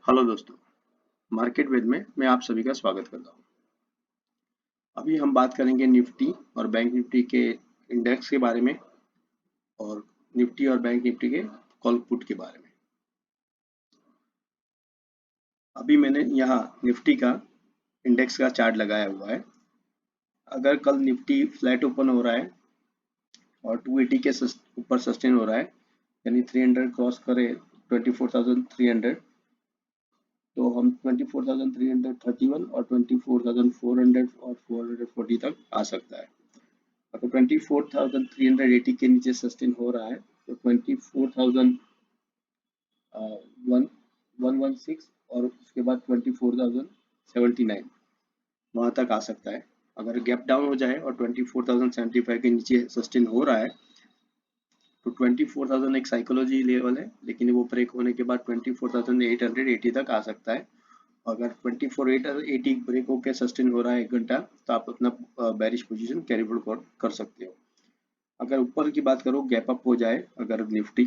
Hello दोस्तों, market वेद में मैं आप सभी का स्वागत करता हूं। अभी हम बात करेंगे निफ्टी और बैंक निफ्टी के इंडेक्स के बारे में और निफ्टी और बैंक निफ्टी के कॉल पुट के बारे में। अभी मैंने यहाँ निफ्टी का इंडेक्स का चार्ट लगाया हुआ है। अगर कल निफ्टी फ्लैट ओपन हो रहा है और 280 के ऊपर सस्टेन हो रहा है, यानी 300 क्रॉस करे 24,300, तो हम 24,331 और 24,400 और 440 तक आ सकता है। अगर 24,380 के नीचे सस्टेन हो रहा है तो 24,116 और उसके बाद 24,079 वहां तक आ सकता है। अगर गैप डाउन हो जाए और 24,075 के नीचे सस्टेन हो रहा है तो 24,000 एक साइकोलॉजी लेवल है, लेकिन वो ब्रेक होने के बाद 24,880 तक आ सकता है। अगर 24,880 ब्रेक होकर सस्टेन हो रहा है 1 घंटा, तो आप अपना बेरिश पोजीशन कैरी फॉरवर्ड कर सकते हो। अगर ऊपर की बात करो, गैप अप हो जाए अगर निफ्टी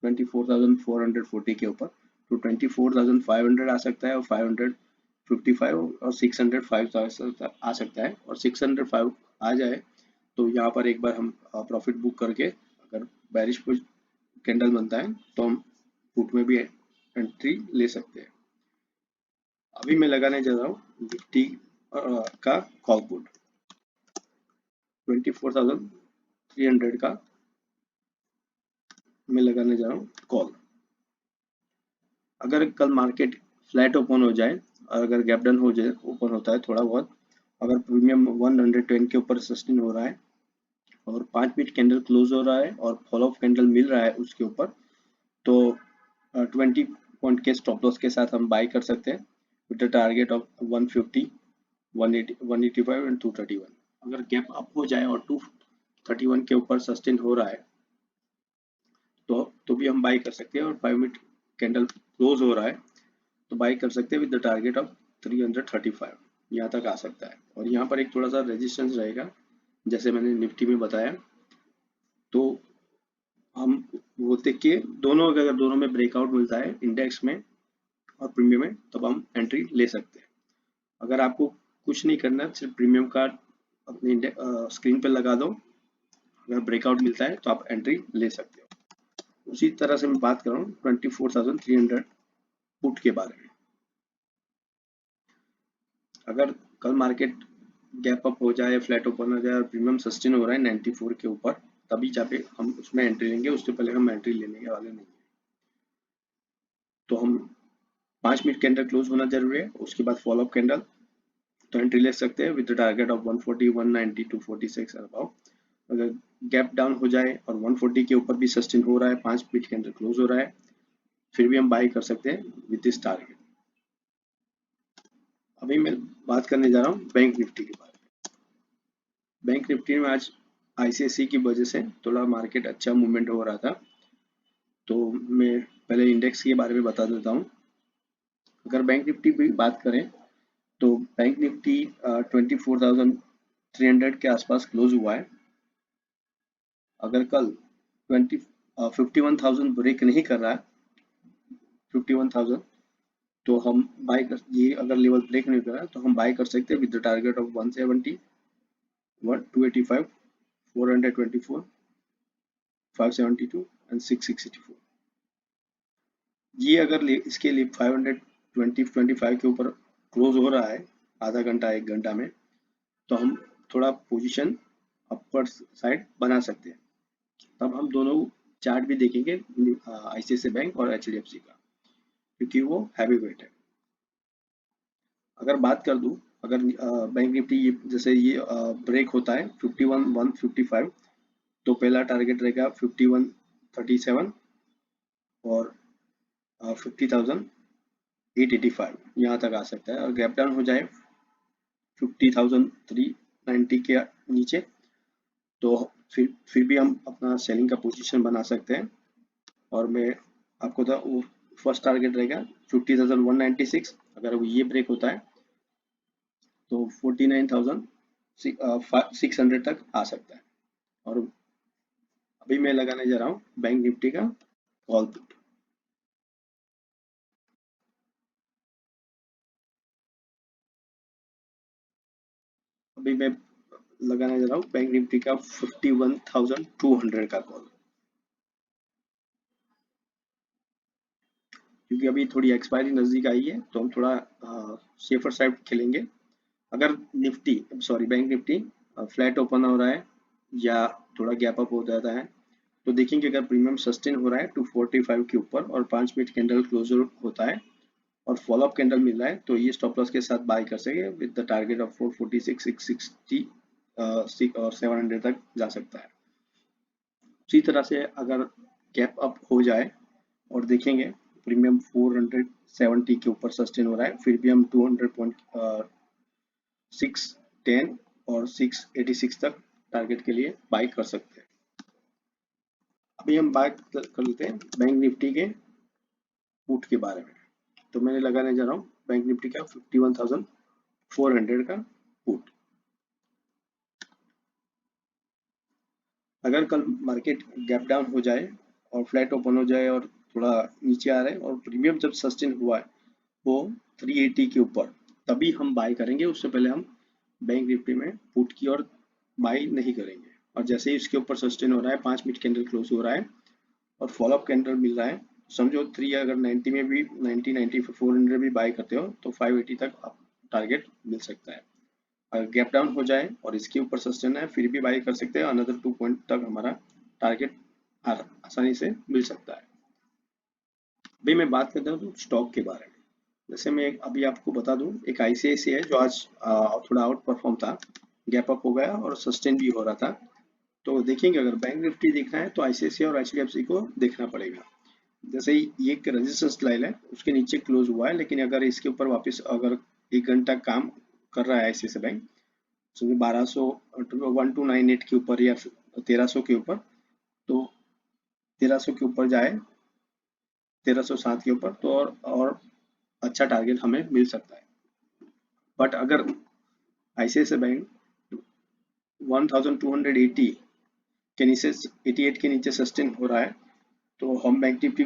24,440 के ऊपर, तो 24,500 आ सकता है और 555 और 605 आ सकता है। और 605 आ जाए तो यहाँ पर एक बार हम प्रॉफिट बुक करके, अगर बेरिश कैंडल बनता है तो हम पुट में भी एंट्री ले सकते हैं। अभी मैं लगाने जा रहा हूँ निफ्टी का कॉल पुट 24,300 का मैं लगाने जा रहा हूँ कॉल। अगर कल मार्केट फ्लैट ओपन हो जाए और अगर गैप डाउन हो जाए, ओपन होता है थोड़ा बहुत, अगर प्रीमियम 110 के ऊपर सस्टेन हो रहा है और 5 मिनट कैंडल क्लोज हो रहा है और फॉलो अप कैंडल मिल रहा है उसके ऊपर, तो 20 पॉइंट के स्टॉप लॉस के साथ हम बाई कर सकते हैं with the target of 150, 180, 185 and 231। अगर गैप अप हो जाए और 231 के ऊपर सस्टेन हो रहा है तो भी हम बाई कर सकते हैं और 5 मिनट कैंडल क्लोज हो रहा है तो बाई कर सकते हैं विद द टारगेट ऑफ 335। यहाँ तक आ सकता है और यहाँ पर एक थोड़ा सा रेजिस्टेंस रहेगा जैसे मैंने निफ्टी में बताया। तो हम वो देख के दोनों, अगर दोनों में ब्रेकआउट मिलता है इंडेक्स में और प्रीमियम में, तब हम एंट्री ले सकते हैं। अगर आपको कुछ नहीं करना, सिर्फ प्रीमियम कार्ड अपने स्क्रीन पर लगा दो, अगर ब्रेकआउट मिलता है तो आप एंट्री ले सकते हो। उसी तरह से मैं बात कर रहा हूँ 24,300 पुट के बारे में। अगर कल मार्केट गैप अप हो जाए, फ्लैट ओपन हो जाए और प्रीमियम सस्टेन हो रहा है 94 के ऊपर, तभी जाके हम उसमें एंट्री लेंगे। उससे पहले हम एंट्री लेने के वाले नहीं है। तो हम 5 मिनट कैंडल क्लोज होना जरूरी है, उसके बाद फॉलो अप कैंडल, तो एंट्री ले सकते हैं with the target of 140, 190, 246 above. अगर गैप डाउन हो जाए और 140 के ऊपर भी सस्टेन हो रहा है, 5 मिनट कैंडल क्लोज हो रहा है, फिर भी हम बाई कर सकते हैं विद दिस टारगेट। अभी मैं बात करने जा रहा हूँ बैंक निफ्टी के बारे में। बैंक निफ्टी में आज आईसीआईसी की वजह से थोड़ा मार्केट अच्छा मूवमेंट हो रहा था, तो मैं पहले इंडेक्स के बारे में बता देता हूँ। अगर बैंक निफ्टी की बात करें तो बैंक निफ्टी 24,300 के आसपास क्लोज हुआ है। अगर कल 51,000 ब्रेक नहीं कर रहा है, 51,000, तो हम बाय कर, ये अगर लेवल ब्रेक नहीं कर रहा है तो हम बाय कर सकते हैं with the target of 170, 285, 424, 572 and 664। ये अगर इसके लिए 525 के ऊपर क्लोज हो रहा है आधा घंटा 1 घंटा में, तो हम थोड़ा पोजीशन अपर साइड बना सकते हैं। तब हम दोनों चार्ट भी देखेंगे, आईसीआईसीआई बैंक और एचडीएफसी का, क्योंकि वो हैवी वेट है। अगर बात कर दूं, अगर बैंक निफ्टी जैसे ये ब्रेक होता है 51,155, तो पहला टारगेट रहेगा 51,37 और 50,885 यहाँ तक आ सकता है। और गैप डाउन हो जाए 50,390 के नीचे, तो फिर भी हम अपना सेलिंग का पोजीशन बना सकते हैं। और मैं आपको वो फर्स्ट टारगेट रहेगा 50,196। अगर वो ये ब्रेक होता है तो 49,600 तक आ सकता है। और अभी मैं लगाने जा रहा हूँ बैंक निफ्टी का कॉल पुट अभी मैं लगाने जा रहा हूँ बैंक निफ्टी का 51,200 का कॉल, क्योंकि अभी थोड़ी एक्सपायरी नजदीक आई है तो हम थोड़ा सेफर साइड खेलेंगे। अगर Nifty bank Nifty flat open हो रहा है या थोड़ा गैप अप हो जाता है तो देखेंगे अगर प्रीमियम सस्टेन हो रहा है 245 के ऊपर और 5 मिनट कैंडल क्लोजर होता है और फॉलोअप कैंडल मिल रहा है तो ये स्टॉप लॉस के साथ बाय कर सके विद द टारगेट ऑफ 446, 660 और 700 तक जा सकता है। उसी तरह से अगर गैप अप हो जाए और देखेंगे प्रीमियम 470 के ऊपर सस्टेन हो रहा है फिर भी हम 610 और 686 तक टारगेट के लिए बाय कर सकते हैं। अभी हम बात कर लेते हैं बैंक निफ्टी के पुट के बारे में। तो मैंने लगाने जा रहा हूँ बैंक निफ्टी का 51,400 का पुट। अगर कल मार्केट गैप डाउन हो जाए और फ्लैट ओपन हो जाए और थोड़ा नीचे आ रहा है और प्रीमियम जब सस्टेन हुआ है वो 380 के ऊपर, तभी हम बाय करेंगे। उससे पहले हम बैंक निफ्टी में पुट की और बाय नहीं करेंगे। और जैसे ही इसके ऊपर सस्टेन हो रहा है 5 मिनट कैंडल क्लोज हो रहा है और फॉलोअप कैंडल मिल रहा है, समझो 3 अगर 90 में भी 90 400 भी बाय करते हो तो 580 तक आप टारगेट मिल सकता है। अगर गैप डाउन हो जाए और इसके ऊपर सस्टेन है फिर भी बाय कर सकते हैं, अनदर 2 पॉइंट तक हमारा टारगेट आसानी से मिल सकता है। अभी मैं बात करता हूँ स्टॉक के बारे में। जैसे मैं अभी आपको बता दूं एक ICICI है जो आज थोड़ा आउट परफॉर्म था, गैप अप हो गया और सस्टेन भी हो रहा था। तो देखेंगे अगर बैंक निफ्टी देखना है तो ICICI और HDFC को देखना पड़ेगा। जैसे ये एक रेजिस्टेंस लाइन है उसके नीचे क्लोज हुआ है, लेकिन अगर इसके ऊपर वापस अगर 1 घंटा काम कर रहा है ICICI बैंक 1200 1298 के ऊपर या 1300 के ऊपर, तो 1300 के ऊपर जाए 1307 के ऊपर तो और अच्छा टारगेट हमें मिल सकता है। बट अगर ICICI बैंक 1280 के नीचे 88 के नीचे सस्टेन हो रहा है तो हम बैंक निफ्टी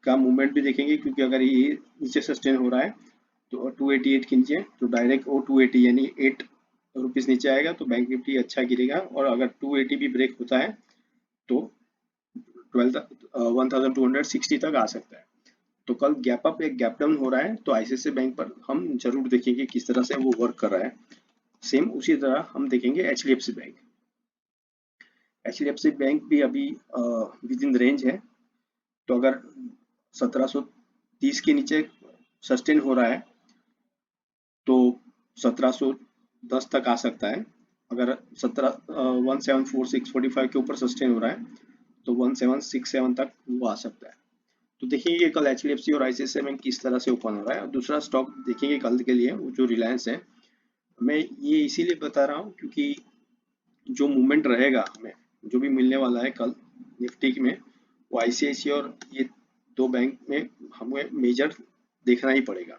का मूवमेंट भी देखेंगे, क्योंकि अगर ये नीचे सस्टेन हो रहा है तो 288 के नीचे तो डायरेक्ट वो 280 यानी 8 रुपीज नीचे आएगा तो बैंक निफ्टी अच्छा गिरेगा। और अगर 280 भी ब्रेक होता है तो 1260 तक आ सकता है। तो कल गैप अप एक गैप डाउन हो रहा है तो ICICI बैंक पर हम जरूर देखेंगे किस तरह से वो वर्क कर रहा है। सेम उसी तरह हम देखेंगे HDFC बैंक। HDFC बैंक भी अभी विद इन रेंज है, तो अगर 1730 के नीचे सस्टेन हो रहा है तो 1710 तक आ सकता है। अगर 174645 के ऊपर सस्टेन हो रहा है तो 1767 तक वो आ सकता है। तो देखिए कल HDFC और ICICI बैंक किस तरह से ओपन हो रहा है। और दूसरा स्टॉक देखेंगे कल के लिए वो जो रिलायंस है। मैं ये इसीलिए बता रहा हूँ क्योंकि जो मूवमेंट रहेगा हमें जो भी मिलने वाला है कल निफ्टी में वो ICICI और ये 2 बैंक में हमें मेजर देखना ही पड़ेगा।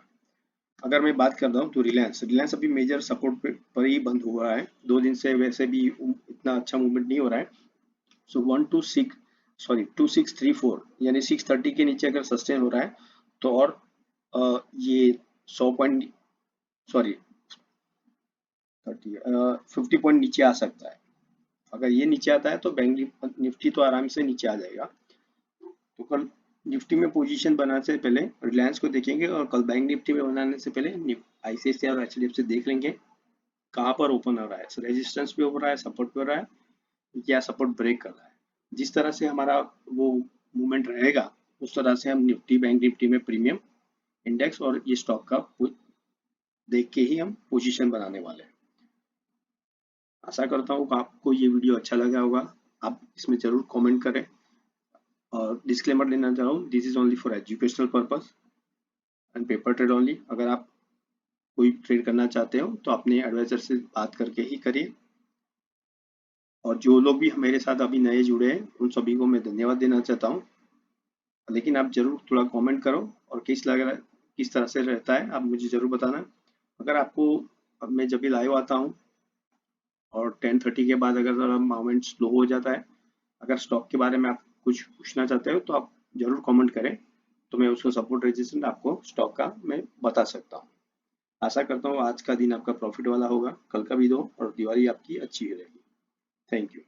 अगर मैं बात करता हूँ तो रिलायंस अभी मेजर सपोर्ट पर ही बंद हो रहा है। 2 दिन से वैसे भी इतना अच्छा मूवमेंट नहीं हो रहा है। सो 2634 यानी 630 के नीचे अगर सस्टेन हो रहा है तो और ये 100 पॉइंट 50 पॉइंट नीचे आ सकता है। अगर ये नीचे आता है तो बैंक निफ्टी तो आराम से नीचे आ जाएगा। तो कल निफ्टी में पोजीशन बनाने से पहले रिलायंस को देखेंगे और कल बैंक निफ्टी में बनाने से पहले ICICI और HDFC देख लेंगे कहाँ पर ओपन हो रहा है, रेजिस्टेंस पे हो रहा है, सपोर्ट पे हो रहा है या सपोर्ट ब्रेक कर रहा है। जिस तरह से हमारा वो मूवमेंट रहेगा उस तरह से हम निफ्टी बैंक निफ्टी में प्रीमियम इंडेक्स और ये स्टॉक का देख के ही हम पोजीशन बनाने वाले हैं। आशा करता हूँ आपको ये वीडियो अच्छा लगा होगा। आप इसमें जरूर कमेंट करें और डिस्क्लेमर लेना चाह रहा हूँ, this is only for educational purpose and paper trade only. अगर आप कोई ट्रेड करना चाहते हो तो अपने एडवाइजर से बात करके ही करिए। और जो लोग भी मेरे साथ अभी नए जुड़े हैं उन सभी को मैं धन्यवाद देना चाहता हूँ। लेकिन आप जरूर थोड़ा कमेंट करो और किस तरह से रहता है आप मुझे जरूर बताना। अगर आपको मैं जब भी लाइव आता हूँ और 10:30 के बाद अगर मूवमेंट स्लो हो जाता है, अगर स्टॉक के बारे में आप कुछ पूछना चाहते हो तो आप जरूर कमेंट करें, तो मैं उसको सपोर्ट रजिस्टर आपको स्टॉक का मैं बता सकता हूँ। आशा करता हूँ आज का दिन आपका प्रॉफिट वाला होगा, कल का भी दो और दिवाली आपकी अच्छी रहेगी। Thank you.